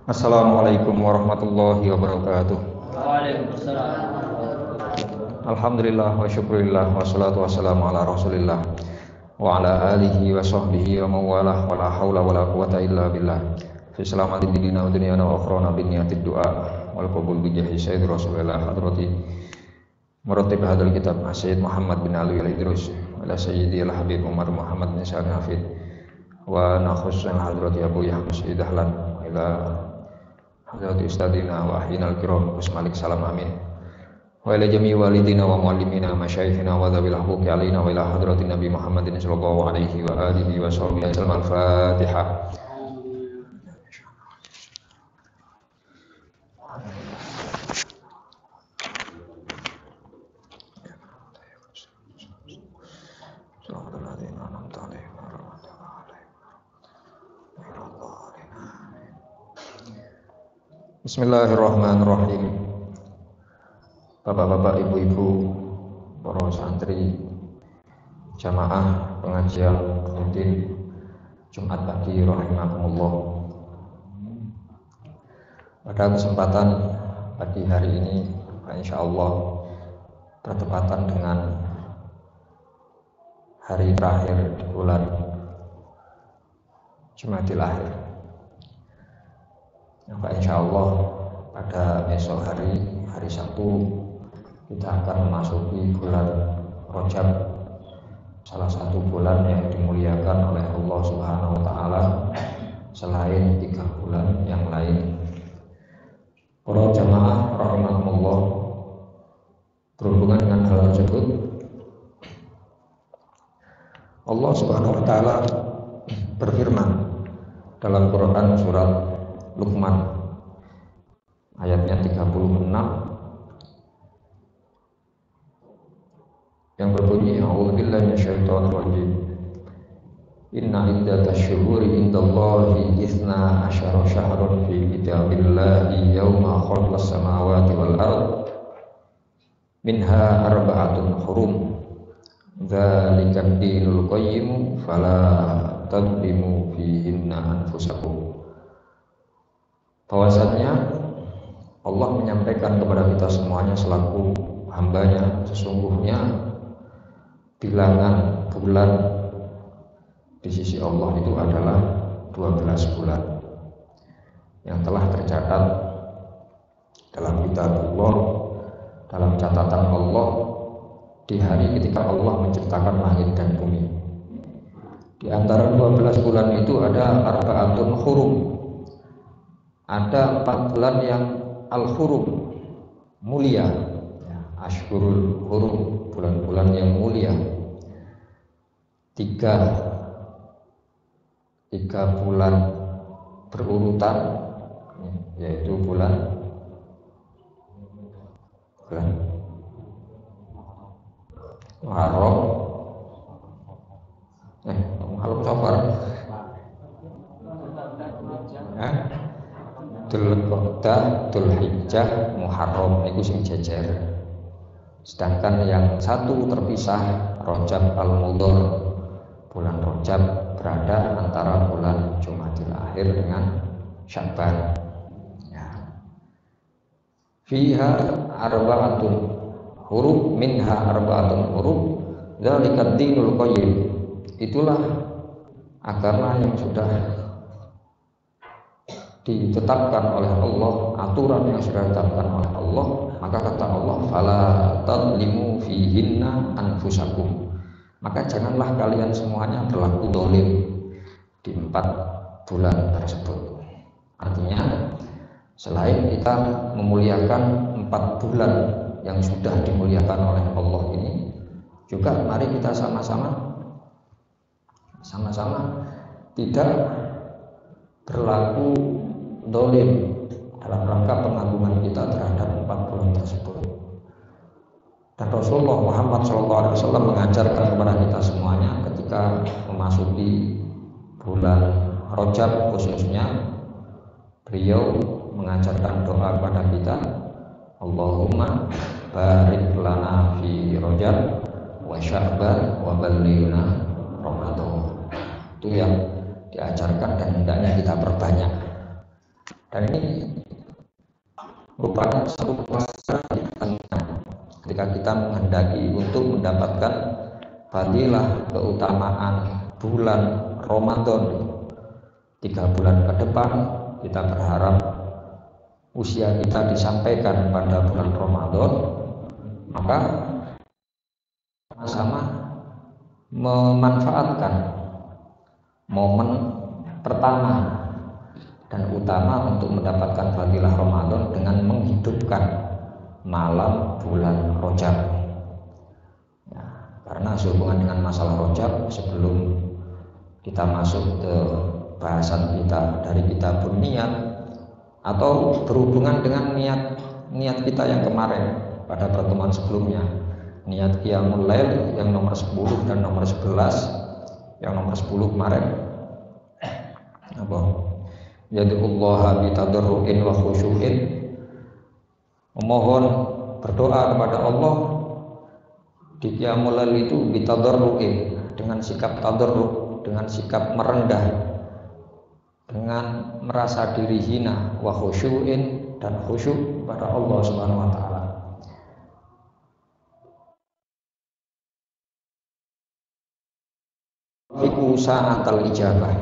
Assalamualaikum warahmatullahi wabarakatuh. Waalaikumsalam. Alhamdulillah wa syukurillah wa salatu wassalamu ala rasulillah wa ala alihi wa sahbihi wa mawalah wa la hawla wa la quwata illa billah. Fi selamatin dinina wa dunyana wa akhrana bin niyatid du'a wal qabul bi jahi sayyid rasulillah hadrati muratib hadal kitab Sayyid Muhammad bin Ali al-Idrus wa la sayyidi al-habib Umar Muhammad bin Sa'ad Hafid wa nakhussan hadrati Abu Yahya Sayyid Ahlan wa ila hadrati ustadina wa ahyina al-kiram Gus Malik salam amin wa ila jami walidina wa muallimina masyayikhina wa dhabil huquqi alaina wa ila hadrati Nabi Muhammadin sallallahu alaihi wa alihi wa sahbihi wasallam. Al-Fatihah. Bismillahirrahmanirrahim. Bapak-bapak, ibu-ibu, para santri, jamaah pengajian rutin Jumat pagi rahimakumullah. Pada kesempatan pagi hari ini, insyaallah bertepatan dengan hari terakhir di bulan Jumadil Akhir. Maka insyaallah pada besok hari Sabtu kita akan memasuki bulan Rajab, salah satu bulan yang dimuliakan oleh Allah Subhanahu wa taala selain 3 bulan yang lain. Para jamaah rahimakumullah, berhubungan dengan hal tersebut Allah Subhanahu wa taala berfirman dalam Quran surat Luqman ayatnya 36 yang berbunyi a'udzubillahi minasyaitonir rajim. Inna iddatash syuhuri indallahi 12 syahran fi kitabillahi yauma khalaqas samawati wal ard minha arba'atun hurum dzalikad dinul qayyim fala tadlimu fihinna anfusakum. Bahwasanya Allah menyampaikan kepada kita semuanya selaku hambanya, sesungguhnya bilangan bulan di sisi Allah itu adalah 12 bulan yang telah tercatat dalam kitab Allah, dalam catatan Allah di hari ketika Allah menciptakan langit dan bumi. Di antara 12 bulan itu ada arba'atun hurum. Ada 4 bulan yang al-hurum, mulia, ashhurul hurum, bulan-bulan yang mulia. 3 bulan berurutan, yaitu bulan Muharram, Muharram Safar, Dzulqa'dah, Dzulhijjah, Muharram iku sing jejer. Sedangkan yang satu terpisah, Rajab al-Mudhar, bulan Rajab berada antara bulan Jumadil Akhir dengan Sya'ban. Fiha arba'atun hurum minha arba'atun hurum dzalikad dinul qayyim. Itulah agama yang sudah ditetapkan oleh Allah, aturan yang sudah ditetapkan oleh Allah. Maka kata Allah, fala tadlimu fihinna anfusakum. Maka janganlah kalian semuanya berlaku dolim di 4 bulan tersebut. Artinya selain kita memuliakan 4 bulan yang sudah dimuliakan oleh Allah ini, juga mari kita sama-sama tidak berlaku dolim dalam rangka pengagungan kita terhadap 4 bulan tersebut. Dan Rasulullah Muhammad SAW mengajarkan kepada kita semuanya ketika memasuki bulan Rajab khususnya, beliau mengajarkan doa kepada kita, Allahumma barik lana fi Rajab wa Sya'ban wa ballighna Ramadan. Itu yang diajarkan dan hendaknya kita perbanyak. Dan ini merupakan satu proses ketika kita menghendaki untuk mendapatkan fadilah keutamaan bulan Ramadan 3 bulan ke depan. Kita berharap usia kita disampaikan pada bulan Ramadan, maka sama memanfaatkan momen pertama dan utama untuk mendapatkan fadilah Ramadan dengan menghidupkan malam bulan Rajab. Ya, karena sehubungan dengan masalah Rajab, sebelum kita masuk ke bahasan kita dari kitabun niat atau berhubungan dengan niat kita yang kemarin pada pertemuan sebelumnya, niat qiyamul lail yang nomor 10 dan nomor 11. Yang nomor 10 kemarin apa? Yad'ullaha bitadarru'in wa khusyu'in, memohon berdoa kepada Allah di qiyamul lail itu bitadarru'in, dengan sikap tadarru', dengan sikap merendah, dengan merasa diri hina, wa khusyu'in, dan khusyuk pada Allah Subhanahu wa taala. Fiku sa'atal ijabah,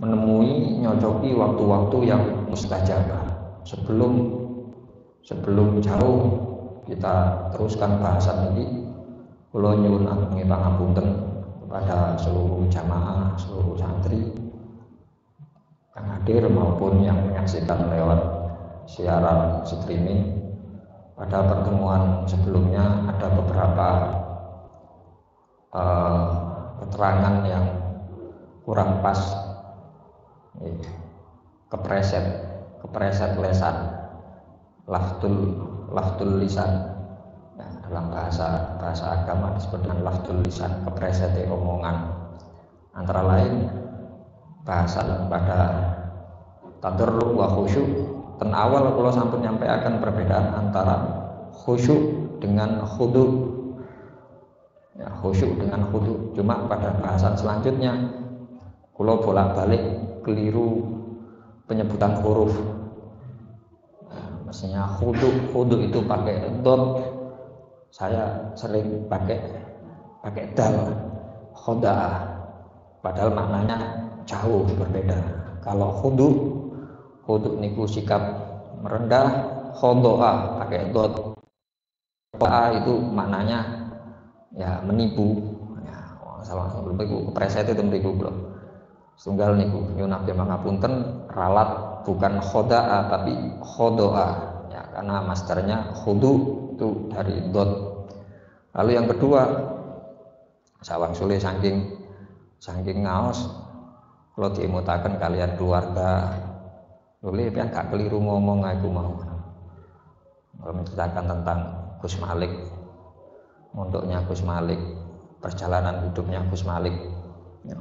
menemui nyocoki waktu-waktu yang mustajabah. Sebelum jauh kita teruskan bahasan ini, kula nyuwun pangapunten kepada seluruh jamaah, seluruh santri yang hadir maupun yang menyaksikan lewat siaran streaming. Pada pertemuan sebelumnya ada beberapa keterangan yang kurang pas, kepreset lesan, laftul lisan, ya, dalam bahasa agama disebut dengan laftul lisan, kepreset omongan. Antara lain bahasan pada tadarru wa khusyuk. Ten awal kalau sampun nyampaikan perbedaan antara khusyuk dengan khudu. Ya, khusyuk dengan khudu. Cuma pada bahasan selanjutnya kalau bolak-balik keliru penyebutan huruf. Maksudnya khudu itu pakai dot, saya sering pakai dal, khodaah, padahal maknanya jauh berbeda. Kalau khudu niku sikap merendah, khodoah pakai dot, khodoah itu maknanya ya menipu. Ya, salah belum niku kepreset itu mriku kula. Setunggal niku nyuwun pangapunten, ralat bukan khoda'a tapi khodo'a, ya, karena masternya khudu itu dari dot. Lalu yang kedua, sawang sule saking ngaos kalau diimutaken kalian keluarga, boleh pian gak keliru ngomong aku mau. Kalau menceritakan tentang Gus Malik, mondoknya Gus Malik, perjalanan hidupnya Gus Malik. Ya.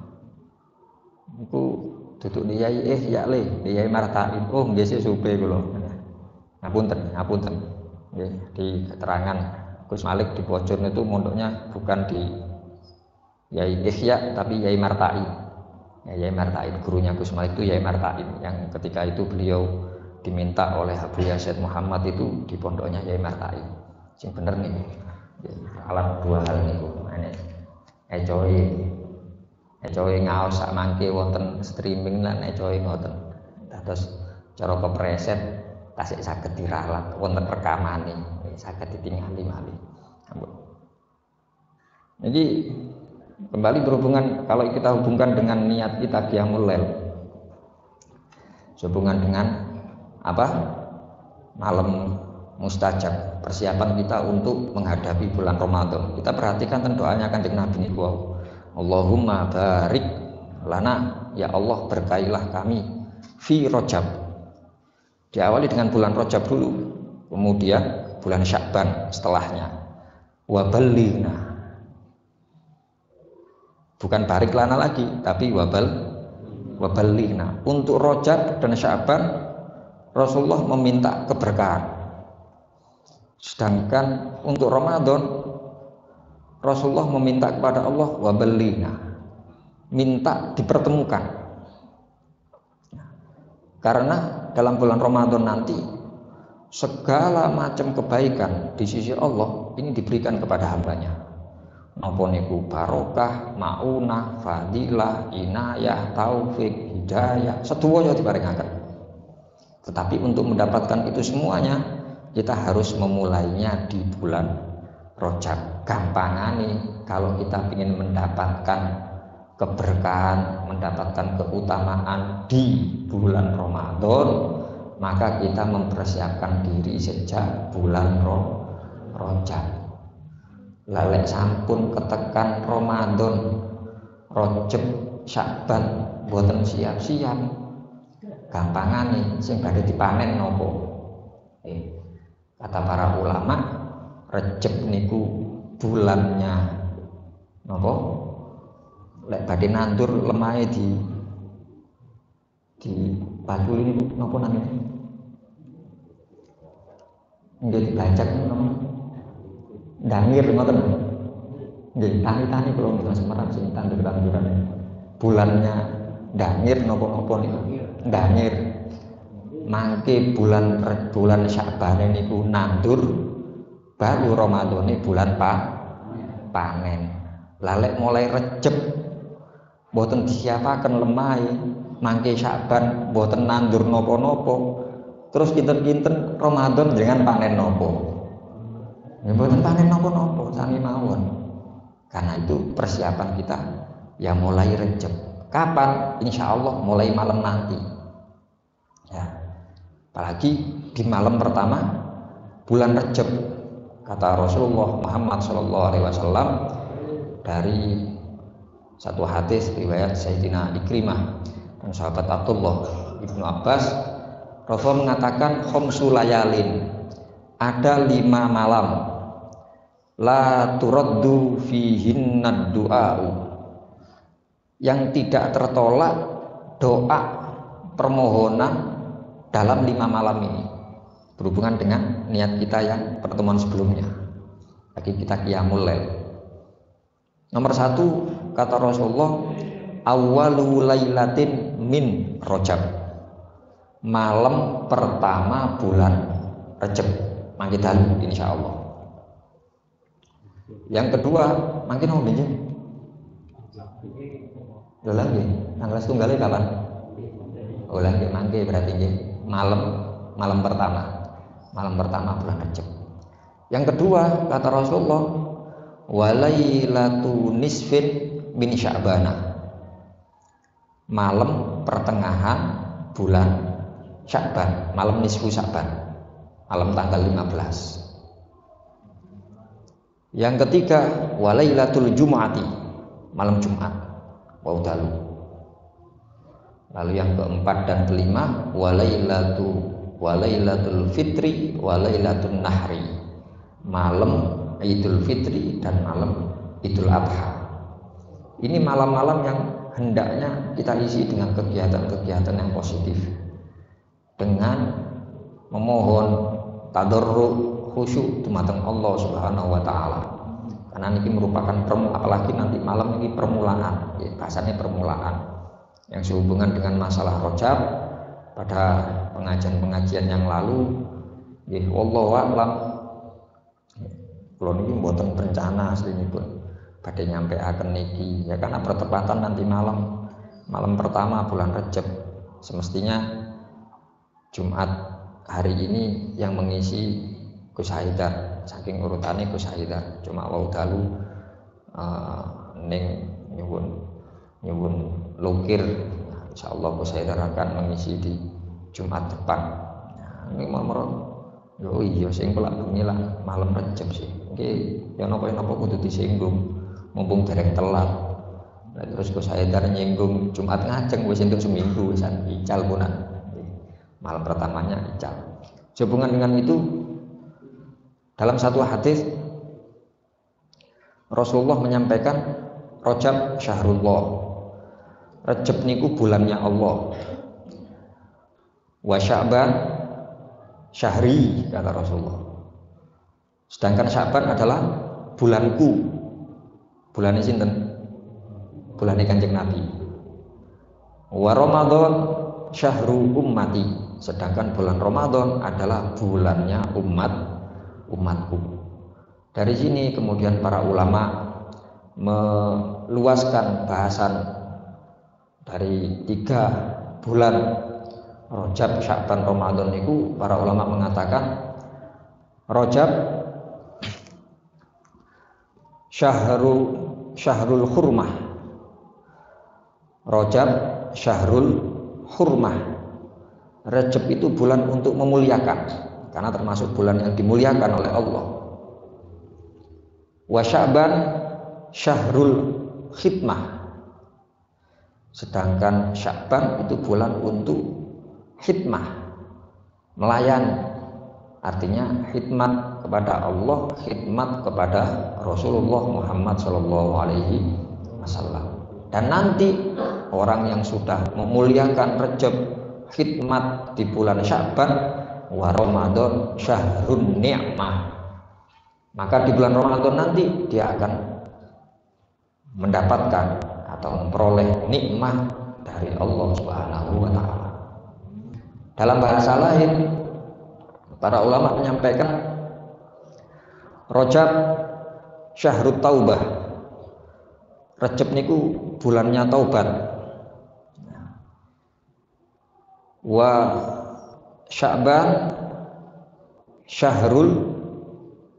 Iku duduk di yai ya le, di yai martain. Oh nggih sih supe kula. Ngapunten. Nggih, di keterangan Gus Malik di Bojong itu mondoknya bukan di Yai Ihya tapi Yai Martain. Ya, Yai Martain, gurunya Gus Malik itu Yai Martain, yang ketika itu beliau diminta oleh Habib Syed Muhammad itu di pondoknya Yai Martain. Sing bener nih. Alat dua hal niku. Ecoe ngaos sak mangke wonten streaming lan ecoe ngoten. Terus cara kepreset tasik saged diralat wonten rekamane, saged ditingali malih. Jadi kembali berhubungan, kalau kita hubungkan dengan niat kita qiyamul lail, sehubungan dengan apa? Malam mustajab, persiapan kita untuk menghadapi bulan Ramadan. Kita perhatikan doanya Kanjeng Nabi niku, Allahumma barik lana, ya Allah berkailah kami fi Rajab. Diawali dengan bulan Rajab dulu, kemudian bulan Sya'ban setelahnya. Wa ballighna, bukan barik lana lagi, tapi wa ballighna. Untuk Rajab dan Sya'ban Rasulullah meminta keberkahan. Sedangkan untuk Ramadan Rasulullah meminta kepada Allah wa ballighna, minta dipertemukan. Karena dalam bulan Ramadan nanti segala macam kebaikan di sisi Allah ini diberikan kepada hambanya. Napa niku barokah, maunah, fadilah, inayah, taufik, hidayah, sedaya diparingaken. Tetapi untuk mendapatkan itu semuanya kita harus memulainya di bulan Rajab. Gampangane kalau kita ingin mendapatkan keberkahan, mendapatkan keutamaan di bulan Ramadan, maka kita mempersiapkan diri sejak bulan Rajab. Lalek sampun ketekan Ramadan, Rajab, Sya'ban boten siap-siap. Gampangane sing badhe dipanen napa? Kata para ulama, Rajab niku bulannya napa? Lek badhe nandur lemahe di batu ini napa namanya? Nggih dibacak napa? Dangir ngoten. Nggih, tani-tani kula nggih Semarang sing tandur-tanduran. Bulannya dangir napa-napa niku. Dangir. Mangke bulan Sya'ban niku nandur, baru Ramadhane bulan panen. Lalek mulai Rejeb mboten disiapaken lemahe, mangke Sya'ban mboten nandur napa-napa. Terus kinten-kinten Ramadan dengan panen napa? Ya mboten panen napa-napa sami mawon. Karena itu persiapan kita ya mulai Rejeb. Kapan? Insya Allah mulai malam nanti. Ya. Apalagi di malam pertama bulan Rejeb, kata Rasulullah Muhammad SAW dari satu hadis riwayat Sayyidina Ikrimah dan sahabat Abdullah Ibnu Abbas, Rasul mengatakan khamsu layalin, ada 5 malam la turaddu fihinna du'a'u, yang tidak tertolak doa permohonan dalam 5 malam ini, berhubungan dengan niat kita yang pertemuan sebelumnya. Lagi kita qiyamul lail. Nomor 1 kata Rasulullah, awwalu lailatin min Rajab, malam pertama bulan Rajab mangke dalu insyaallah. Yang kedua, mungkin mau benjing. Lha lagi, tanggal setunggal kapan? Oh lagi mangke berarti nggih malam pertama bulan Rajab. Yang kedua kata Rasulullah, walailatu nisfin min Sya'bana, malam pertengahan bulan Sya'ban, malam nisfu Sya'ban, malam tanggal 15. Yang ketiga, walailatul jumu'ati, malam Jumat, waudalu. Lalu yang keempat dan kelima, walailatul fitri, walailatul nahri, malam Idul Fitri dan malam Idul Adha. Ini malam-malam yang hendaknya kita isi dengan kegiatan-kegiatan yang positif, dengan memohon tadarruk, khusyuk dumateng Allah Subhanahu wa taala. Karena ini merupakan apalagi nanti malam ini permulaan, ya, bahasanya permulaan yang sehubungan dengan masalah Rajab. Pada pengajian-pengajian yang lalu, ya wallahu a'lam, kula niki mboten rencana aslinipun badhe nyampe akan niki ya, karena bertepatan nanti malam pertama bulan Rajab. Semestinya Jumat hari ini yang mengisi Gus Haidar, saking urutannya Gus Haidar, cuma wau dalu ning nyuwun lukir. Insyaallah Gus Haidar akan mengisi di Jumat depan. Nah, ini nomor yo iya sing kula bengi lah malam Rajab sih. Nggih, ya napa-napa kudu disinggung mumpung dereng telat. Nah, terus Gus Haidar nyinggung Jumat ngajeng wis entuk seminggu wisan ical punan. Malam pertamanya ical. Sehubungan dengan itu, dalam satu hadis Rasulullah menyampaikan Rajab syahrullah, Rajab niku bulannya Allah, wa Sya'ban syahri kata Rasulullah. Sedangkan Sya'ban adalah bulanku. Bulannya sinten? Bulannya Kanjeng Nabi. Wa Ramadan syahru ummati, sedangkan bulan Ramadan adalah bulannya umatku. Dari sini kemudian para ulama meluaskan bahasan dari 3 bulan Rajab, Sya'ban, Ramadan itu. Para ulama mengatakan Rajab syahrul hurmah. Rajab syahrul hurmah. Rajab itu bulan untuk memuliakan, karena termasuk bulan yang dimuliakan oleh Allah. Wa Sya'ban syahrul khidmah. Sedangkan Sya'ban itu bulan untuk khidmah, melayani. Artinya khidmat kepada Allah, khidmat kepada Rasulullah Muhammad SAW. Dan nanti orang yang sudah memuliakan Rajab, khidmat di bulan Sya'ban, wa Ramadan syahrun ni'mah, maka di bulan Ramadan nanti dia akan mendapatkan atau memperoleh nikmah dari Allah Subhanahu wa Ta'ala. Dalam bahasa lain, para ulama menyampaikan Rajab syahrut taubah. Rajab niku bulannya taubat. Wa Sya'ban syahrul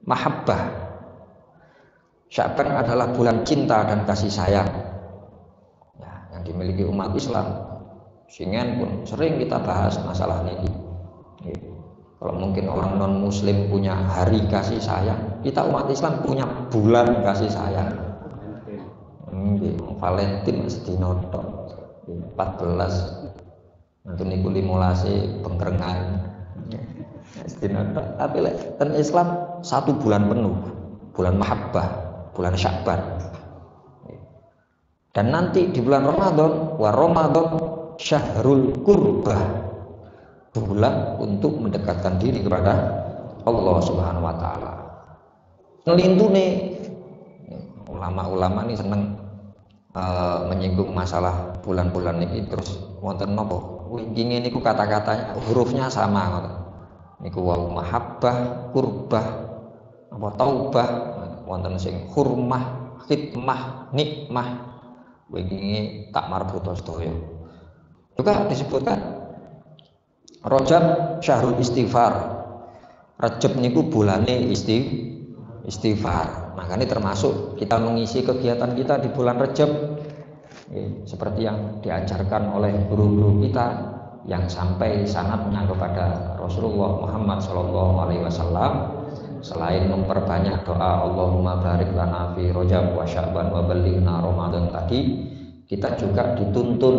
mahabbah. Sya'ban adalah bulan cinta dan kasih sayang yang dimiliki umat Islam. Singen pun sering kita bahas masalah ini. Kalau mungkin orang non muslim punya hari kasih sayang, kita umat Islam punya bulan kasih sayang. Valentine sedina 14 nanti niku 15 bengkrengan sedina. Tapi ten Islam 1 bulan penuh, bulan mahabbah, bulan Sya'ban. Dan nanti di bulan Ramadan, wa Ramadan syahrul qurbah, bulan untuk mendekatkan diri kepada Allah Subhanahu wa Ta'ala. Ngelintune ulama-ulama ini seneng menyinggung masalah bulan-bulan ini. Terus wonten napa wingi niku kata-katanya hurufnya sama ngoten niku, wa mahabbah, qurbah, apa taubah, wonten sing hurmah, khidmah, nikmah, wingi tak marbutos sedaya. Juga disebutkan Rajab syahrul istighfar. Rajab niku bulane istighfar. Makanya termasuk kita mengisi kegiatan kita di bulan Rajab seperti yang diajarkan oleh guru-guru kita yang sampai sanadnya kepada Rasulullah Muhammad SAW. Selain memperbanyak doa Allahumma barik lana fi Rajab wa Sya'ban wa ballighna Ramadan tadi, kita juga dituntun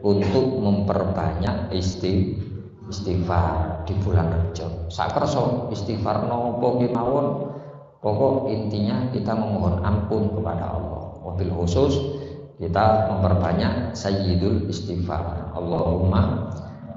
untuk memperbanyak istighfar di bulan Rajab. Sakerso istighfar nopo kemawon, pokok intinya kita memohon ampun kepada Allah. Wabil khusus kita memperbanyak sayyidul istighfar. Allahumma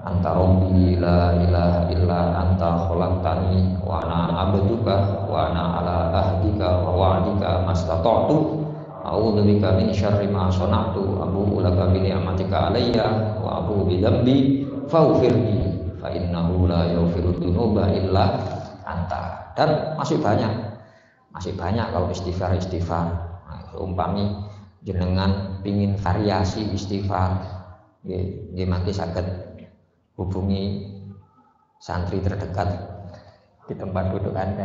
anta rabbi la ilaha illa anta khalaqtani wa ana abduka wa ana ala ahdika wa wa'dika mastata'tu a'udzu bika min syarri ma sana'tu abu'u laka bi ni'matika alayya wa abu'u bi dzambi faghfirli fa innahu la yaghfiru dzunuba illa anta. Dan masih banyak kalau istighfar. Nah, umpami jenengan pingin variasi istighfar, nggih mangke saged hubungi santri terdekat di tempat duduk Anda.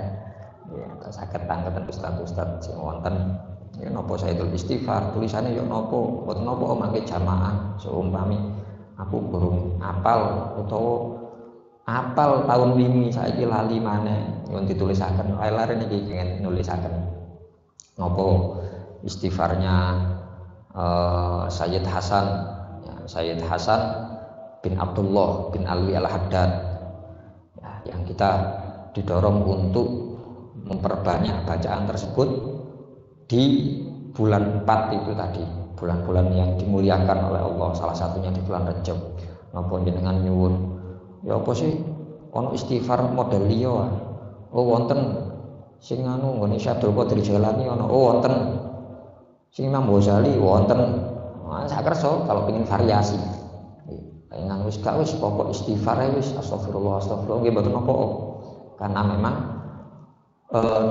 Ya, saged tangketen ustaz-ustaz sing wonten ya napa sayyidul istighfar, tulisannya yo napa, boten napa mangke jamaah. Seumpami aku burung apal utawa apal tahun wingi saiki lali maneh nyuwun ditulisaken. Lare niki kenging nulisaken napa istighfarnya Sayyid Hasan, ya, Sayyid Hasan bin Abdullah bin Alwi Al-Haddad, ya, yang kita didorong untuk memperbanyak bacaan tersebut di bulan 4 itu tadi, bulan-bulan yang dimuliakan oleh Allah, salah satunya di bulan Rajab. Napa jenengan nyuwun ya apa sih ono istighfar model liya? Oh wonten sing anu nggone Syaikhul Qadir Jailani ono. Oh wonten sing Imam Ghazali wonten. Nah, sak kersa kalau pengen variasi. Nang wis gak wis pokok istighfar wis astagfirullah nggih mboten apa. Karena memang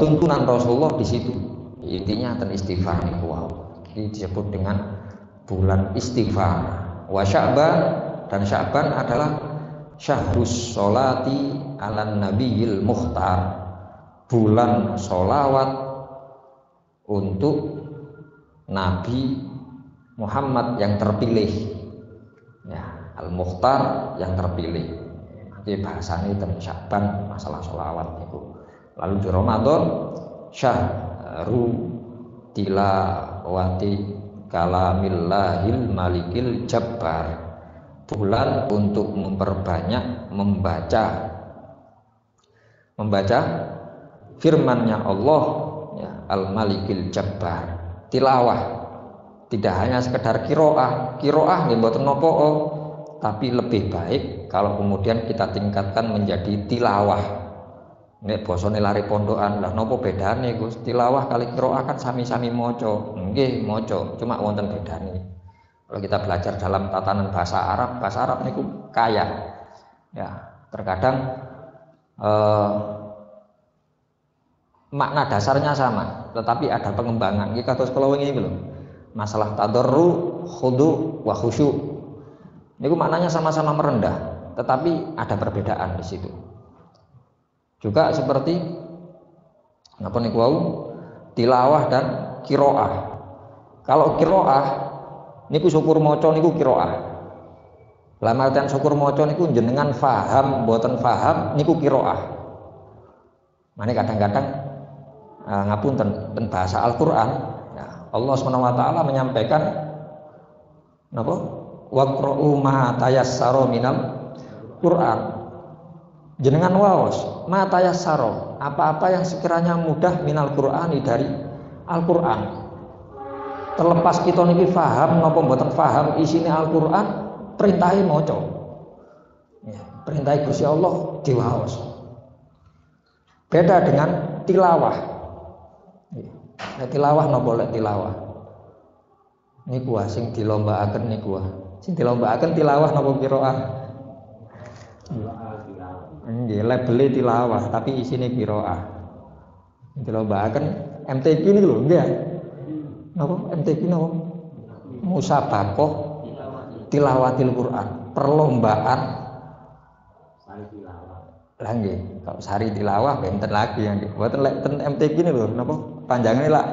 tuntunan Rasulullah di situ. Intinya ten istighfar niku wae. Ini disebut dengan bulan istighfar. Wa Sya'ban, dan Sya'ban adalah syahrus sholati ala nabiyil mukhtar, bulan sholawat untuk Nabi Muhammad yang terpilih. Ya, Al-Mukhtar yang terpilih. Nanti bahasanya tentang Sya'ban masalah sholawat itu. Lalu di Ramadan syahru tilawati kalamillahil malikil jabbar, bulan untuk memperbanyak membaca firman-Nya Allah ya, Al-Malikil Jabbar. Tilawah tidak hanya sekedar kiroah nggih mboten napa, tapi lebih baik kalau kemudian kita tingkatkan menjadi tilawah. Nek basane lari pondokan, lah napa bedane Gus? Tilawah kali kiroah kan sami-sami maca. Nggih maca, cuma wonten bedane. Kalau kita belajar dalam tatanan bahasa Arab niku kaya. Ya, terkadang makna dasarnya sama, tetapi ada pengembangan. Iki kados kula wingi iki lho. Masalah tadarru, khudu wa khusyuk. Niku maknanya sama-sama merendah, tetapi ada perbedaan di situ. Juga seperti napa niku wau tilawah dan qiraah. Kalau qiraah niku syukur maca niku qiraah. Lah martian syukur maca niku jenengan faham mboten faham niku qiraah. Mane kadang-kadang ngapunten ten bahasa Al-Qur'an ya, Allah SWT menyampaikan napa waqra'u ma tayassara minal Qur'an. Jenengan waos ma tayassara, apa-apa yang sekiranya mudah minal Qur'ani dari Al-Qur'an. Terlepas kita niki paham napa mboten paham isine Al-Qur'an, perintahe maca. Ya, perintah Gusti Allah diwaos. Beda dengan tilawah. Ya, tilawah napa lek tilawah? Niku sing dilombaaken niku. Sing dilombaaken tilawah napa qiraah? Nggih, labele tilawah tapi isine qiraah. Dilombaaken MTQ niku lho, nggih. Napa MTQ napa? Musabaqah tilawatil Quran, perlombaan lah nggih. Kalau sehari tilawah benten lagi yang mboten lek ten MTQ ini lho napa panjangane lah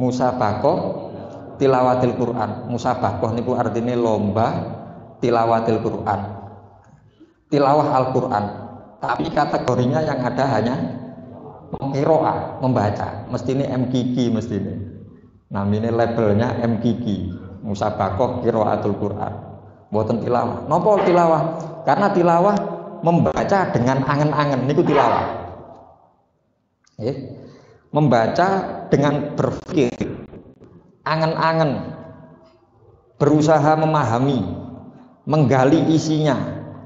musabaqah tilawatil Quran. Musabaqah niku artine lomba tilawatil Quran. Tilawah Al-Qur'an. Tapi kategorinya yang ada hanya qiraah, membaca. Mestine MQQ mestine. Namine labelnya MQQ, musabaqah qiraatul Quran. Mboten tilawah. Napa tilawah? Karena tilawah membaca dengan angen-angen niku tilawah. Membaca dengan berpikir, angen-angen, berusaha memahami, menggali isinya,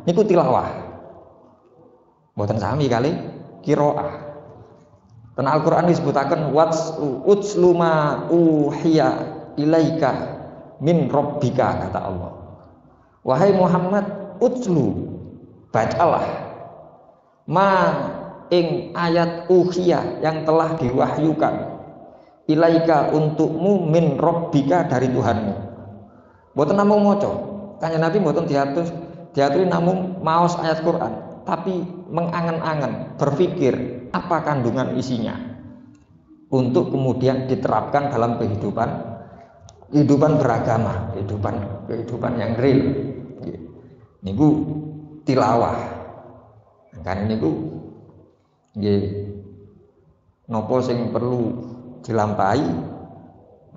niku tilawah. Mboten sami kali qiraah. Ten Al-Qur'an disebutaken utslu ma uhiya ilaika min rabbika, kata Allah. Wahai Muhammad, utslu, bacalah ma ing ayat uhiya yang telah diwahyukan ilaika untukmu min rabbika dari Tuhanmu. Mboten namung maca. Kanjeng Nabi mboten diaturi namung maos ayat Quran, tapi mengangen-angen, berpikir apa kandungan isinya untuk kemudian diterapkan dalam kehidupan beragama, kehidupan yang real. Niku tilawah. Kan niku nggih napa sing perlu dilampahi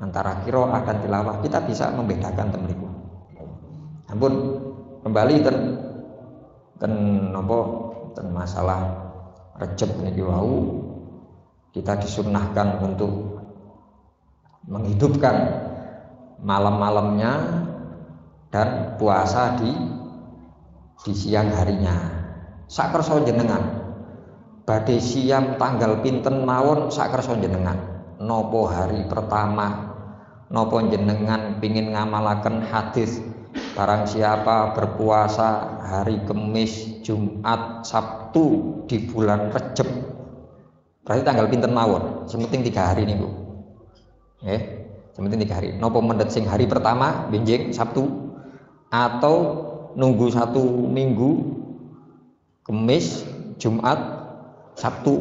antara qiraah dan tilawah, kita bisa membedakan temeniku. Ampun kembali ten napa ten masalah Rejab niki wau, kita disunnahkan untuk menghidupkan malam-malamnya dan puasa di siang harinya. Sakersa jenengan badhe siam tanggal pinten mawon sakersa jenengan. Nopo hari pertama, nopo jenengan pingin ngamalaken hadis barang siapa berpuasa hari Kamis, Jumat, Sabtu di bulan Rejab, berarti tanggal pinten mawon, sementing 3 hari niku. Nggih, sementing 3 hari. Napa mendhet sing hari pertama benjing Sabtu atau nunggu 1 minggu Kamis, Jumat, Sabtu,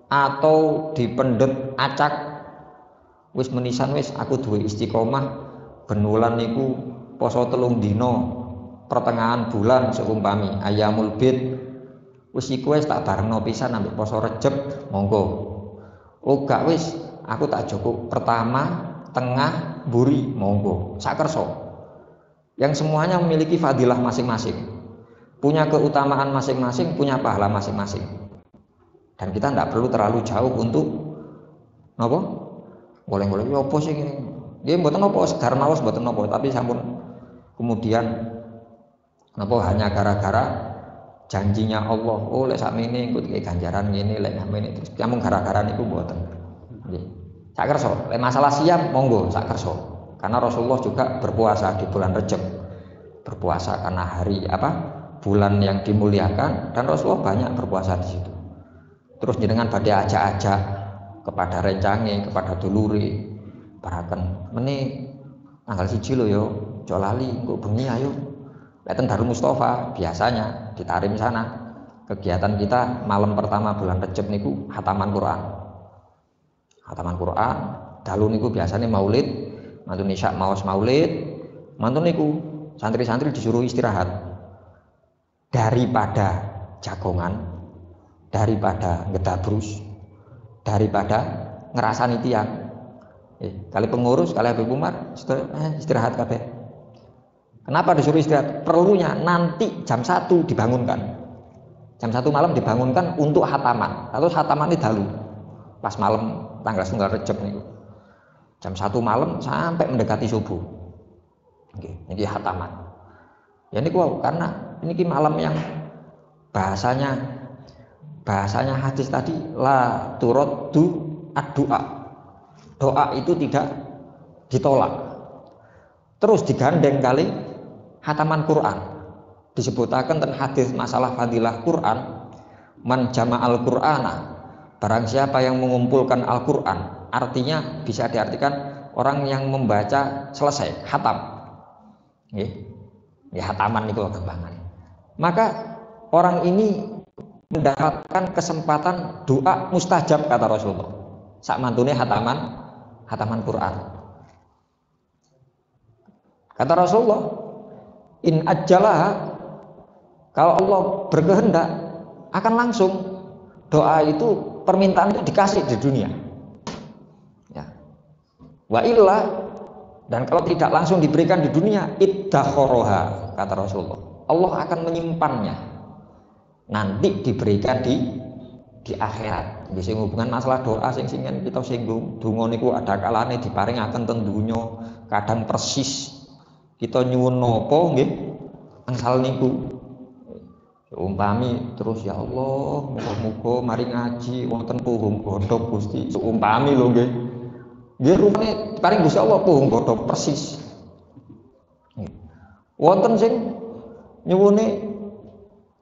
atau dipendet acak wis menisan wis aku duwe istiqomah ben wulan niku poso 3 dina pertengahan bulan seumpami ayamul bid wis iku wis tak barengno pisan ambek poso Rejab monggo. Oh gak wis aku tak cukup pertama, tengah, buri monggo sak kersa. Yang semuanya memiliki fadilah masing-masing, punya keutamaan masing-masing, punya pahala masing-masing. Dan kita tidak perlu terlalu jauh untuk napa? Boleh-boleh ya apa sih ini? Dia mboten napa segar maos mboten napa, tapi sampun kemudian napa hanya gara-gara janjinya Allah. Oh lek sakmene engko iki ganjaran ngene, lek sakmene terus namung gara-gara niku mboten. Nggih. Sak kersa, lek masalah siam monggo sak kersa. Karena Rasulullah juga berpuasa di bulan Rejab. Berpuasa karena hari apa? Bulan yang dimuliakan dan Rasulullah banyak berpuasa di situ. Terus jenengan badhe ajak-ajak kepada rencange, kepada dulure, paraken meni tanggal 1 lho yo, aja lali engko bengi ayo. Lek ten Darul Mustofa biasanya di Tarim sana kegiatan kita malam pertama bulan Rejab niku khataman Quran. Khataman Quran, dalu niku biasanya maulid, mantun isya maos maulid, mantun niku santri-santri disuruh istirahat daripada jagongan, daripada ngedabrus, daripada ngerasani tiang. Kali pengurus, kali Habib Umar istirahat kabeh. Kenapa disuruh istirahat? Perlunya nanti jam 1 dibangunkan. Jam 1 malam dibangunkan untuk khataman. Atau khataman ini dalu. Pas malam tanggal 1 Rejab niku. Jam 1 malam sampai mendekati subuh. Ini khataman. Ya niku karena ini malam yang bahasanya hadis tadi la turaddu ad-du'a. Doa itu tidak ditolak. Terus digandeng kali khataman Quran. Disebutaken ten hadis masalah fadilah Quran, man jama'al Qur'ana, barang siapa yang mengumpulkan Al-Qur'an, artinya bisa diartikan orang yang membaca selesai khatam. Nggih. Ya khataman niku gampangan. Maka orang ini mendapatkan kesempatan doa mustajab kata Rasulullah. Sak mantune khataman Quran. Kata Rasulullah, in ajjalah, kalau Allah berkehendak akan langsung doa itu permintaan itu dikasih di dunia. Ya. Wa illa, dan kalau tidak langsung diberikan di dunia, iddakhoroha kata Rasulullah. Allah akan menyimpannya. Nanti diberikan di akhirat. Bisa hubungan masalah doa sing kita singgung. Donga niku ada kalane diparingaken teng donya, kadang persis kita nyuwun napa nggih angsal niku. Umpami terus ya Allah, muga-muga mari ngaji wonten puhung godhog Gusti. Umpami lho nggih. Nggih rupane paring Gusti Allah puhung godhog persis. Wonten sing nyuwune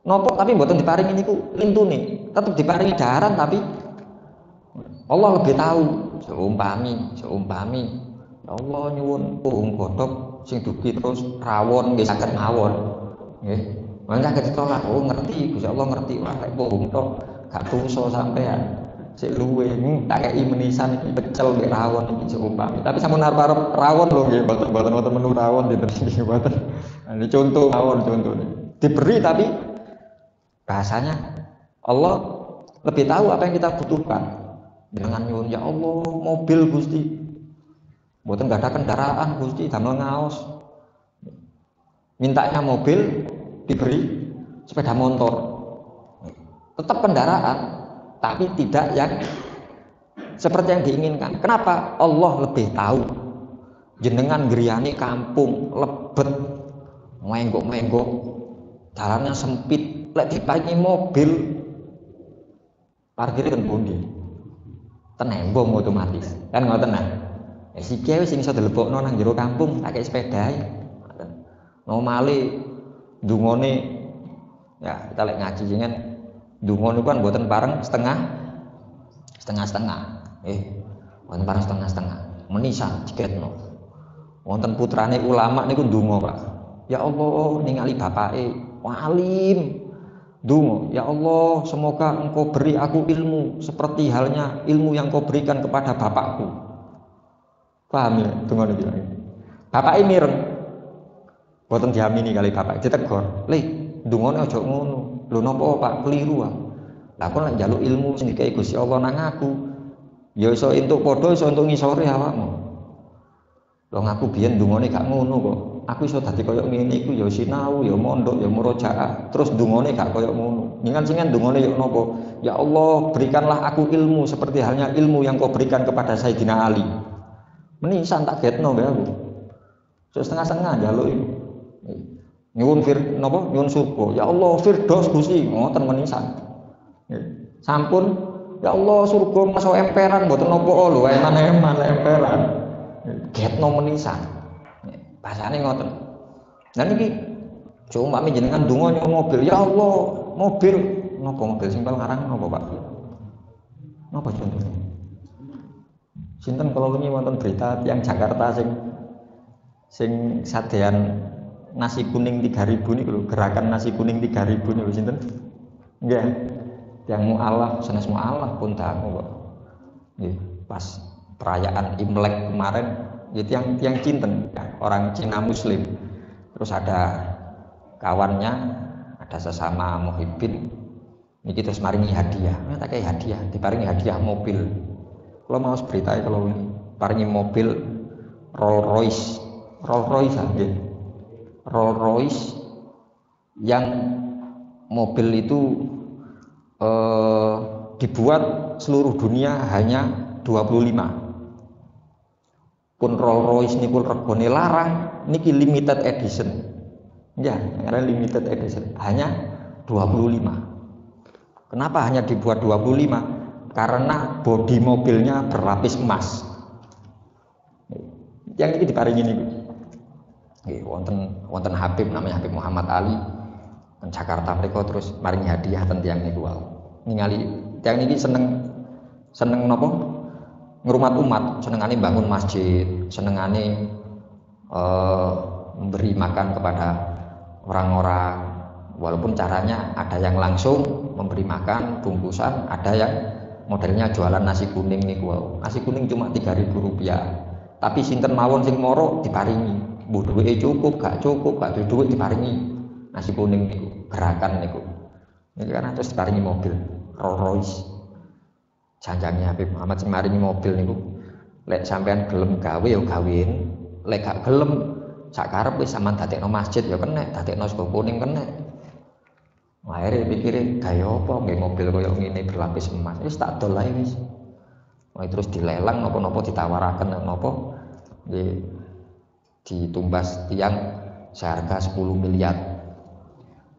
nopo tapi mboten diparingi niku lintune, tetep diparingi daharan tapi Allah lebih tahu. Seumpami ya Allah nyuwun puhung godhog sing dugi terus rawon nggih saged mawon. Nggih. Mangga saged ditolak. Oh ngerti, Gusti Allah ngerti. Wah lek puhung tok gak tuso sampean. Sik luwe tak kei menisan iki pecel nggih rawon iki seumpami. Tapi sampun arep-arep rawon lho nggih, mboten menu rawon dinten iki mboten. Ini contoh mawon contone. Diberi tapi bahasanya Allah lebih tahu apa yang kita butuhkan. Dengan nyuwun ya Allah mobil Gusti, mboten gak ada kendaraan Gusti damel ngaos, mintanya mobil diberi sepeda motor, tetap kendaraan tapi tidak yang seperti yang diinginkan. Kenapa? Allah lebih tahu. Jenengan griyane kampung lebet menggok-menggok, jalannya sempit, lek diparingi mobil parkir ten pundi? Ten embong otomatis. Kan ngoten nah. Siki wis sing iso dilebokno nang jero kampung tak kei sepedae. Normale dungane ya kita lek ngaji jenengan donga niku kan mboten pareng setengah-setengah. Mboten pareng setengah-setengah. Menisan diketno. Wonten putrane ulama niku ndonga, Pak. Ya Allah, ningali bapake alim. Donga, ya Allah, semoga Engkau beri aku ilmu seperti halnya ilmu yang Kau berikan kepada bapakku. Paham ya? Donga niku. Bapake mireng. Boten diamini kali bapak ditegor. Le, dungane aja ngono. Lho napa Pak keliru ah. Lah kok nek njaluk ilmu sing dikei Gusti Allah nang aku, ya iso entuk padha iso entuk ngisore awakmu. Lho ngaku biyen dungane gak ngono kok. Aku iso dadi kaya ngene iku ya sinau, ya mondok, ya murojaah. Terus dungane gak kaya ngono. Ningan singen dungane ya napa? Ya Allah, berikanlah aku ilmu seperti halnya ilmu yang Kau berikan kepada Sayyidina Ali. Menisan tak getno ya aku. So setengah-setengah njaluk iku. Nyuwun nyuwun surga. Ya Allah, firdaus Gusti, ngoten menisan. Sampun, ya Allah surga masuk emperan mboten napa lho, eman-eman emperan. Getno menisan. Bahasane ngoten. Lah niki cuma jenengan donga nyewa mobil. Ya Allah, mobil napa mobil sing paling larang napa, Pak? Napa contohnya? Sinten kula wingi wonten berita tiyang Jakarta sing sadean nasi kuning 3.000 niku lho, gerakan nasi kuning 3.000 niku sinten? Nggih. Tiyang mualaf, sanes mualaf pun dangu kok. Nggih, pas perayaan Imlek kemarin tiang Cinten, orang Cina Muslim. Terus ada kawannya, ada sesama muhibbin. Niki terus maringi hadiah. Tak kayak hadiah, diparingi hadiah mobil. Kalau mau berita kalau ini paringi mobil Rolls Royce nggih. Rolls Royce yang mobil itu dibuat seluruh dunia hanya 25. Pun Rolls Royce niku regane larang niki limited edition. Ya, limited edition hanya 25. Kenapa hanya dibuat 25? Karena bodi mobilnya berlapis emas. Yang ini diparingi niku. Nggih, wonten Habib namanya Habib Muhammad Ali teng Jakarta mriku terus maringi hadiah teng tiyang niku wae. Ningali tiyang niki seneng napa? Ngrumat umat, senengane bangun masjid, senengane memberi makan kepada orang-orang, walaupun caranya ada yang langsung memberi makan bungkusan, ada yang modelnya jualan nasi kuning niku. Nasi kuning cuma 3.000 rupiah, tapi sinten mawon sing moro diparingi, mbuh duwike cukup, gak duwe duit diparingi nasi kuning niku, gerakan niku. Niki kan terus diparingi mobil Rolls Royce. Janjangnya Habib Muhammad sing maringi mobil niku. Lek sampean gelem gawe ya gawein, lek gak gelem sak karep wis sampean dadekno masjid ya kenek, dadekno sego kuning kenek. Akhirnya pikire gaya apa nggih mobil kaya ngene berlapis emas. Wis tak dol ae wis. Terus dilelang napa-napa ditawaraken napa nggih ditumbas tiang seharga 10 miliar.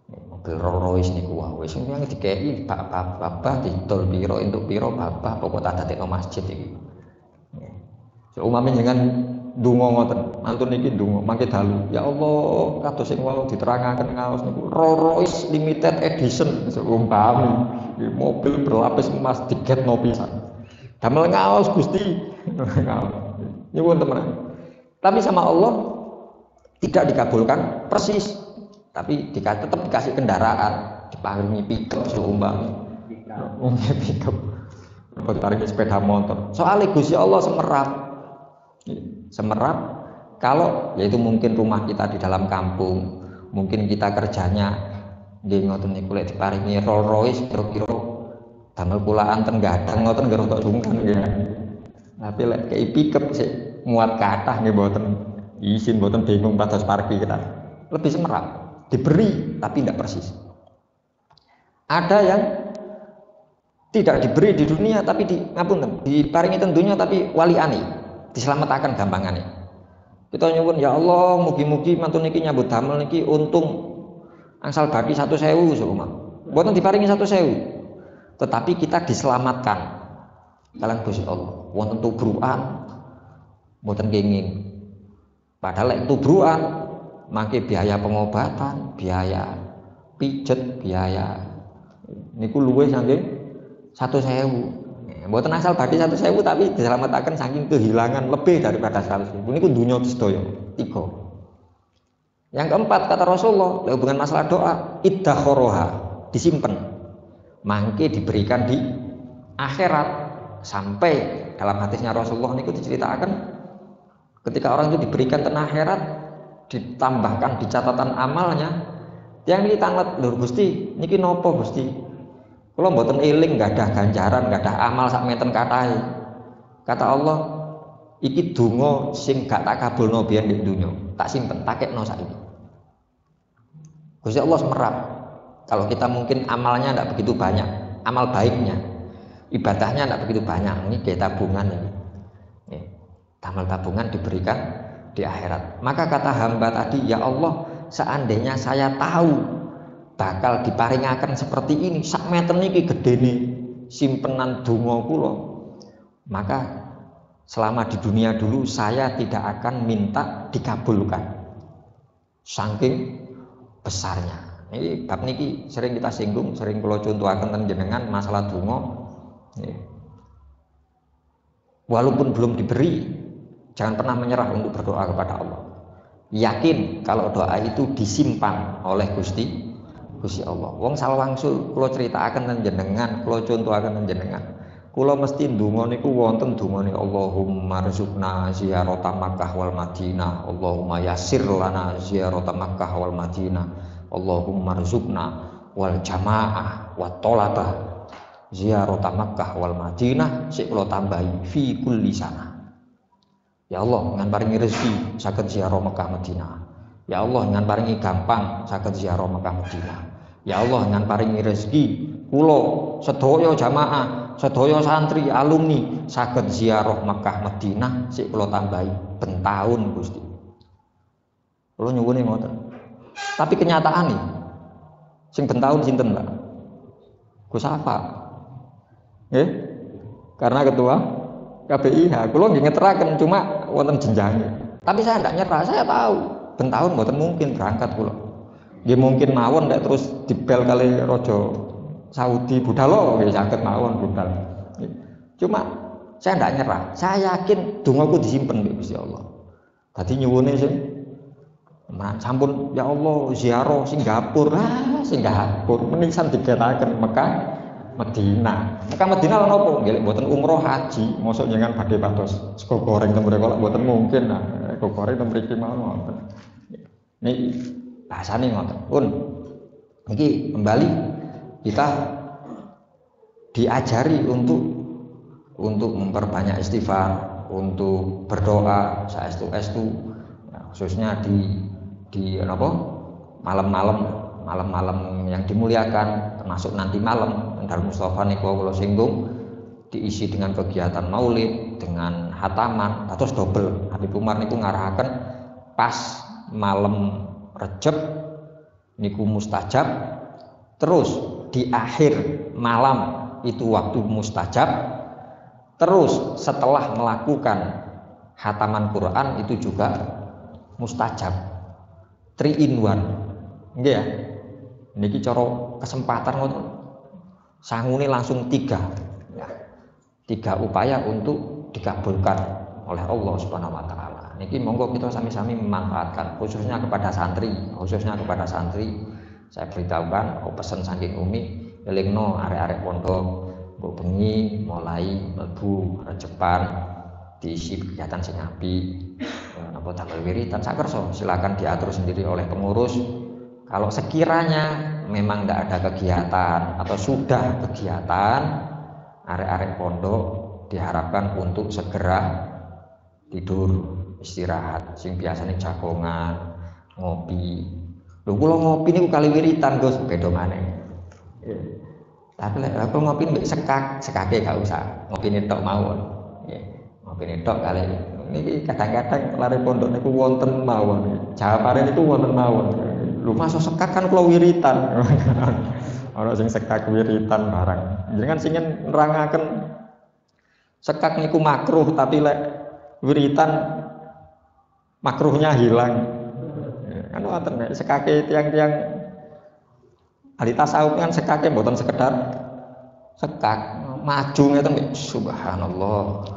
Mobil Rolls Royce niku wae sing yang dikeki bapak didol piro entuk piro bapak pokok tak dadekno masjid iki. Umame jangan donga ngoten, mantun niki donga mangke dalu. Ya Allah, kados sing wau diterangaken ngaos niku Rolls Royce limited edition seumpami mobil berlapis emas diketno pisan. Damel ngaos Gusti. Nyuwun temenan. Tapi sama Allah tidak dikabulkan persis. Tapi tetap dikasih kendaraan, diparingi pickup seumpami. Pickup. Diparingi sepeda motor. Soalnya Gusti Allah semerap kalau yaitu mungkin rumah kita di dalam kampung, mungkin kita kerjanya nggih ngoten niku lek diparingi Rolls Royce kira-kira damel kulaan ten gadang ngoten nggih rada sungkan nggih. Tapi lek kei pickup sik muat kathah nggih mboten izin mboten bingung pados parkir kita. Lebih semerap, diberi tapi tidak persis. Ada yang tidak diberi di dunia tapi diparingi tentunya tapi waliane diselamatkan gampangane. Kita nyuwun ya Allah mugi-mugi mantun niki nyambut damel niki untung angsal badi 1.000 seumpama. Mboten diparingi 1.000. Tetapi kita diselamatkan kalian Gusti Allah. Wonten tubrukan mboten kenging. Padahal lek tubrukan mangke biaya pengobatan, biaya pijet, biaya niku luwih saking 100.000. Mboten asal badhe 100.000 tapi diselametake saking kehilangan lebih daripada 100.000. Niku dunya sedaya 3. Yang keempat kata Rasulullah, hubungan masalah doa, iddakhoroha, disimpan. Mangke diberikan di akhirat. Sampai dalam hadisnya Rasulullah niku diceritakan ketika orang itu diberikan ten akhirat, ditambahkan di catatan amalnya, yang niki tanget, lho Gusti, niki napa Gusti? Kula mboten eling, enggak ada ganjaran, enggak ada amal sak meten kathah. Kata Allah, iki donga sing gak tak kabulno biyen ning donya, tak simpen, tak kekno saiki. Gusti Allah semerap. Kalau kita mungkin amalnya enggak begitu banyak, amal baiknya, ibadahnya enggak begitu banyak, ini kayak tabungan ini. Amal tabungan diberikan di akhirat. Maka kata hamba tadi, ya Allah, seandainya saya tahu bakal diparingaken seperti ini, sak meten iki gedene simpenan donga kula, maka selama di dunia dulu saya tidak akan minta dikabulkan. Saking besarnya. Ini bab niki sering kita singgung, sering kula contohaken ten jenengan masalah donga. Walaupun belum diberi, jangan pernah menyerah untuk berdoa kepada Allah. Yakin kalau doa itu disimpan oleh Gusti Allah. Wong salwangsul kula critakaken ten jenengan, kula contohaken ten jenengan. Kula mesti ndonga niku wonten dongane Allahumma rzuqna ziyarata Makkah wal Madinah, Allahumma yassir lana ziyarata Makkah wal Madinah, Allahumma rzuqna wal jamaah wat thalabah ziyarata Makkah wal Madinah, sik kula tambahi fi kulli sana. Ya Allah, ngan paringi rezeki saged ziarah Mekah Madinah. Ya Allah, ngan paringi gampang saged ziarah Mekah Madinah. Ya Allah, ngan paringi rezeki kula sedaya jamaah, sedaya santri, alumni saged ziarah Mekah Madinah, sik kula tambahi ben taun Gusti. Kula nyuwun ngoten. Tapi kenyataan nih, sing ben taun sinten, Pak? Gus apa? Karena ketua KPIH, kula nggih ngeteraken cuma wonten jenjangnya. Tapi saya tidak nyerah, saya tahu ben taun mboten mungkin berangkat kula. Nggih mungkin mawon nek terus dibel kali raja Saudi budal nggih saged mawon budal. Cuma saya tidak nyerah. Saya yakin dongaku disimpen mbek Gusti Allah. Dadi nyuwune sing sampun ya Allah ziarah Singapura, Singapura menisan digetaken Mekah Madinah. Mekah Madinah lan opo? Nggih mboten umroh haji, mosok jenengan badhe pados sego goreng teng mriko lak mboten mungkin. Nah, sego goreng teng mriki mawon ngoten. Niki bahasane ngoten. Pun iki kembali kita diajari untuk memperbanyak istighfar, untuk berdoa saestu-estu, nah, khususnya di apa? Malam-malam yang dimuliakan, termasuk nanti malam Darul Mustafa niku kula singgung diisi dengan kegiatan maulid, dengan hataman, terus double. Habib Umar niku ngarahaken pas malam Rejab niku mustajab, terus di akhir malam itu waktu mustajab, terus setelah melakukan hataman Quran itu juga mustajab. 3 in 1. Nggih ya. Niki cara kesempatan ngoten. Sangune langsung 3. Ya. 3 upaya untuk dikabulkan oleh Allah Subhanahu wa taala. Niki monggo kita sami-sami memanfaatkan khususnya kepada santri. Saya beritahukan, pesan saking Umi, elingno arek-arek pondok, mbok bengi mulai mlebu Rejepan diisi kegiatan sing apik. Napa damel wiridan sakersa, silakan diatur sendiri oleh pengurus. Kalau sekiranya memang tidak ada kegiatan atau sudah kegiatan, arek-arek pondok diharapkan untuk segera tidur, istirahat. Sing biasanya jagongan, ngopi. Lho kula ngopi niku kali wiritan Gus, beda maneh. Tapi lek aku ngopi mbek sekake gak usah. Ngopine tok mawon. Nggih. Ngopine tok kali niki kadang-kadang lare pondok niku wonten mawon. Jawabane niku wonten mawon. Lho masuk sekak kan kula wiritan. Ana sing sekak wiritan barang. Jenengan sing nerangaken sekak niku makruh tapi lek wiritan makruhnya hilang. Kan wonten sekake tiang-tiang ahli tasawuf kan sekake mboten sekedar sekak maju ngeten subhanallah.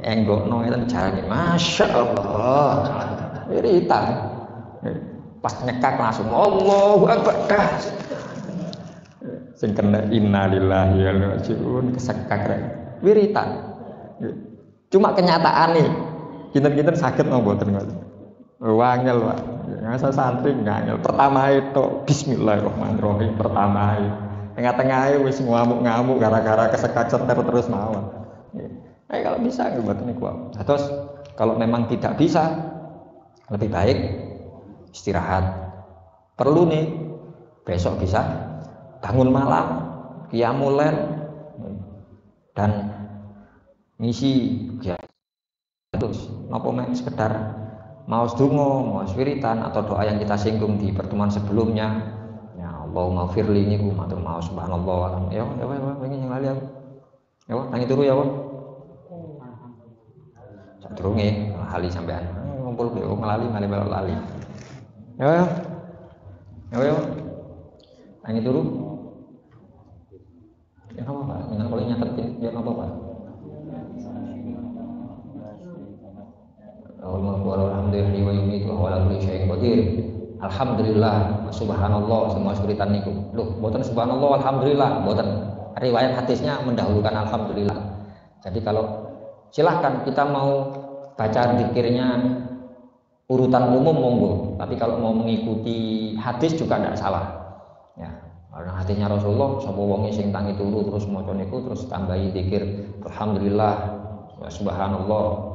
Enggokno ngeten jarane masyaallah. Wiritan. Pas nyekak langsung Allahu Akbar. Sing kena innalillahi wa inna ilaihi raji'un kesekak rek. Wiritan. Cuma kenyataane kinten-kinten saged napa mboten ngoten. Wangel, Pak. Ngasa santri ngangel. Pertama itu bismillahirrahmanirrahim pertama. Tengah-tengah wis ngamuk-ngamuk gara-gara kesekak ceter terus mawon. Kalau bisa mboten niku. Terus kalau memang tidak bisa lebih baik istirahat. Perlu nih besok bisa bangun malam, qiyamul lail dan ngisi ya terus napa mek sekedar mau donga, mau wiritan atau doa yang kita singgung di pertemuan sebelumnya. Ya Allahumma firli niku matur maos subhanallah. Ya pengen yang lali aku. Ya tangi turu ya, Pak. Sadurunge lali sampean. Ngumpul ke ngelali melok lali. Ya. Ya. Tangi turu. Ya apa Pak? Dengan kalau nyatet ya apa Pak? Alhamdulillah, subhanallah, semua suritan niku. Loh, mboten subhanallah, alhamdulillah, mboten. Riwayat hadisnya mendahulukan alhamdulillah. Jadi kalau silahkan kita mau baca zikirnya urutan umum monggo, tapi kalau mau mengikuti hadis juga tidak salah. Ya, karena hadisnya Rasulullah, sapa wong sing tangi turu terus maca niku terus tambahi zikir alhamdulillah, subhanallah.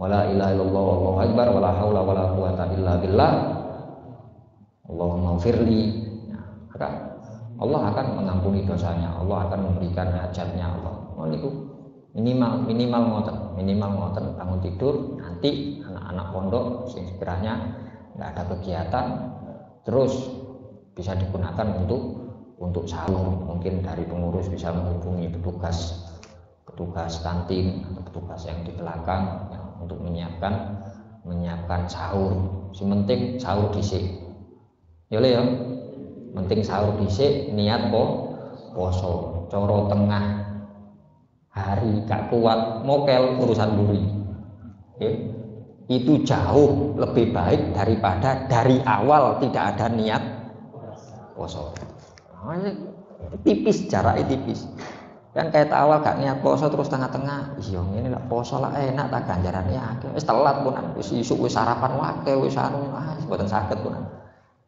Wala ilaha illallah wallahu akbar wala haula wala quwata illa billah. Allahumma firli. Maka Allah akan mengampuni dosanya, Allah akan memberikan hajatnya Allah. Niku minimal ngoten bangun tidur nanti anak-anak pondok sing sekiranya enggak ada kegiatan terus bisa digunakan untuk sahur. Mungkin dari pengurus bisa menghubungi petugas kantin atau petugas yang di belakang ya, untuk menyiapkan sahur. Si penting sahur dhisik. Ya le ya. Penting sahur dhisik niat poso. Cara tengah hari gak kuat mokel urusan buri. Okay. Itu jauh lebih baik daripada dari awal tidak ada niat poso. Tipis jaraknya tipis. Kan kayak awal gak niat poso terus tengah-tengah iya ngene lak poso lah enak tak ganjarane akeh wis telat punan wis isuk wis sarapan wae wis anu mboten saged punan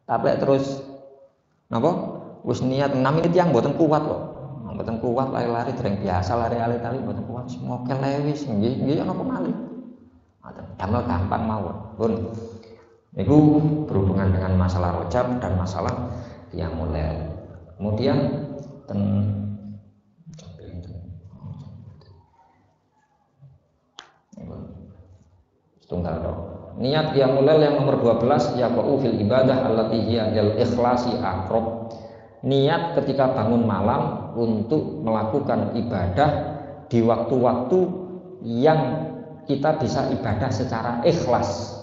tapi terus napa wis niat 6 menit yang mboten kuat kok mboten kuat lari-lari dereng biasa lari-lari tali mboten kuat mokel wis nggih napa malih damel gampang mawon pun niku berhubungan dengan masalah rojab dan masalah yang mulai kemudian tunggal dong. Niat qiyamul lail yang nomor 12 yaqau fil ibadah allati hiya al ikhlasi aqrab. Niat ketika bangun malam untuk melakukan ibadah di waktu-waktu yang kita bisa ibadah secara ikhlas.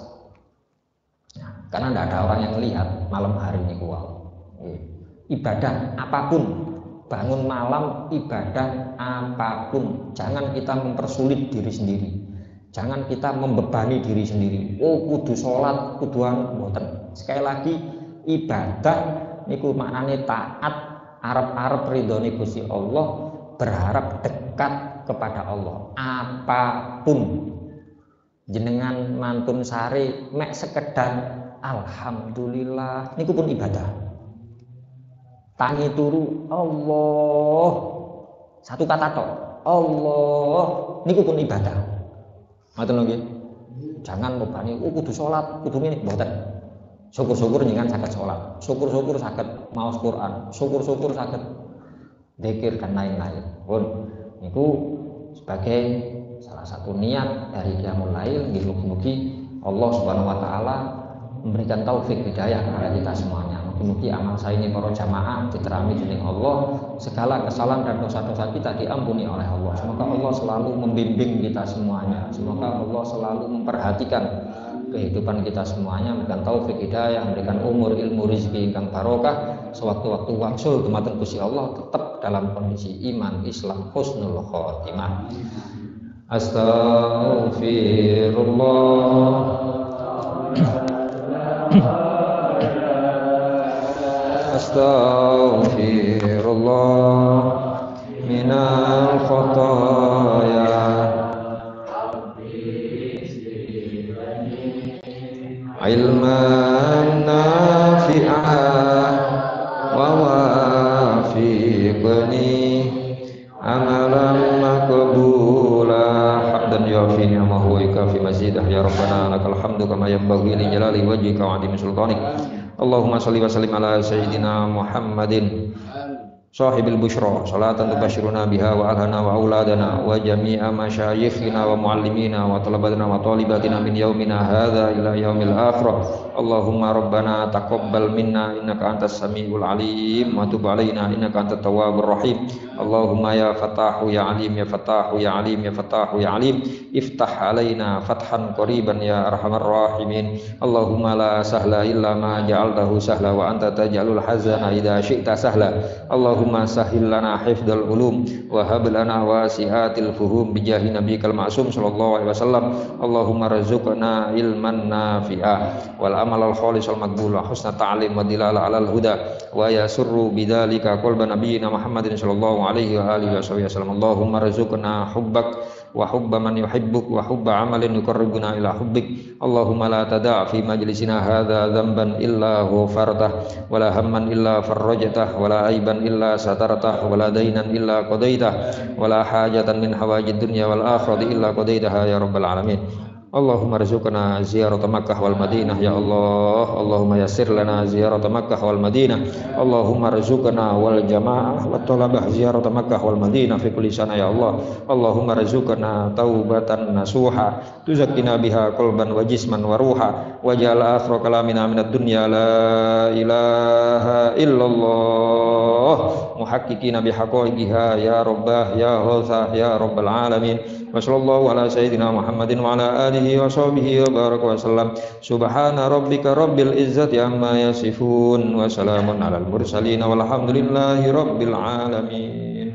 Nah, karena tidak ada orang yang melihat malam hari ini ibadah apapun, bangun malam ibadah apapun, jangan kita mempersulit diri sendiri. Jangan kita membebani diri sendiri. Oh, kudu sholat, kudu mboten. Sekali lagi ibadah niku maknane taat, arep-arep ridhone Gusti Allah, berharap dekat kepada Allah. Apapun jenengan mantun sare mek sekedar alhamdulillah niku pun ibadah. Tangi turu Allah. Satu kata tok. Allah niku pun ibadah. Ngoten lho nggih. Jangan bebani kudu salat, kudu ngene mboten. Syukur-syukur jenengan saged salat, syukur-syukur saged maos Quran, syukur-syukur saged zikir dan lain-lain. Pun niku sebagai salah satu niat dari qiyamul lail nggih mugi-mugi Allah Subhanahu wa taala memberikan taufik hidayah kepada kita semuanya. Mugi-mugi amal saya ini para jamaah diterami dening Allah, segala kesalahan dan dosa-dosa kita diampuni oleh Allah. Semoga Allah selalu membimbing kita semuanya. Semoga Allah selalu memperhatikan kehidupan kita semuanya, memberikan taufik hidayah, memberikan umur, ilmu, rezeki ingkang barokah, sewaktu-waktu wangsul dumateng Gusti Allah tetap dalam kondisi iman, Islam, husnul khotimah. Astaghfirullah. Astaghfirullah minal khotoya. Ilman nafi'ah wa wafiqni amalan maqbula hamdan yafi ni'amahu wa ikafi mazidah ya rabbana lakal hamdu kama yanbaghi li jalali wajhika wa 'azimi sultanik. Allahumma shalli wa sallim ala sayyidina Muhammadin sahibil busyra salatan tubashiruna biha wa ahlana wa auladana wa jami'a masyayikhina wa muallimina wa talabatina wa talibatina min yaumina hadza ila yaumil akhirah. Allahumma rabbana taqabbal minna innaka antas samiul alim wa tub alaina innaka antat tawwabur rahim. Allahumma ya fatahu ya alim ya fatahu ya alim ya fatahu ya alim iftah alaina fathan qariban ya arhamar rahimin. Allahumma la sahla illa ma ja'altahu sahla wa anta taj'alul hazana idza syi'ta sahla. Allahumma sahhil lana hifdzal ulum wa hab lana wasi'atil fuhum bi jahi nabiyikal ma'sum sallallahu alaihi wasallam. Allahumma rzuqna ilman nafi'ah wal amal al khalis wal maqbul wa husna ta'lim wa dilala alal huda wa yasurru bidzalika qalba nabiyyina Muhammadin sallallahu alaihi wa alihi wasallam. Allahumma rzuqna hubbak wa hubba man yuhibbuk wa hubba amalin yuqarribuna ila hubbik. Allahumma la tada' fi majlisina hadza dhanban illa ghafartah wa la hamman illa farrajtah wa la aiban illa satartah wa la dainan illa qadaitah wa la hajatan min hawajid dunya wal akhirati illa qadaitaha ya rabbal alamin. Allahumma rzuqna ziyarata Makkah wal Madinah ya Allah. Allahumma yassir lana ziyarata Makkah wal Madinah. Allahumma rzuqna wal jamaah wa talabah ziyarata Makkah wal Madinah fi kulli sana ya Allah. Allahumma rzuqna taubatan nasuha tuzakkina biha qalban wa jisman wa ruha waj'al akhir kalamina minad dunya la ilaha illallah muhaqqiqina bihaqaiqiha ya rabbah ya ghawthah ya rabbal alamin. Wa sallallahu ala sayyidina Muhammadin wa ala alihi wa sahbihi wa baraka wa sallam. Subhana rabbika rabbil izzati amma yasifun wa salamun alal mursalin walhamdulillahi rabbil alamin.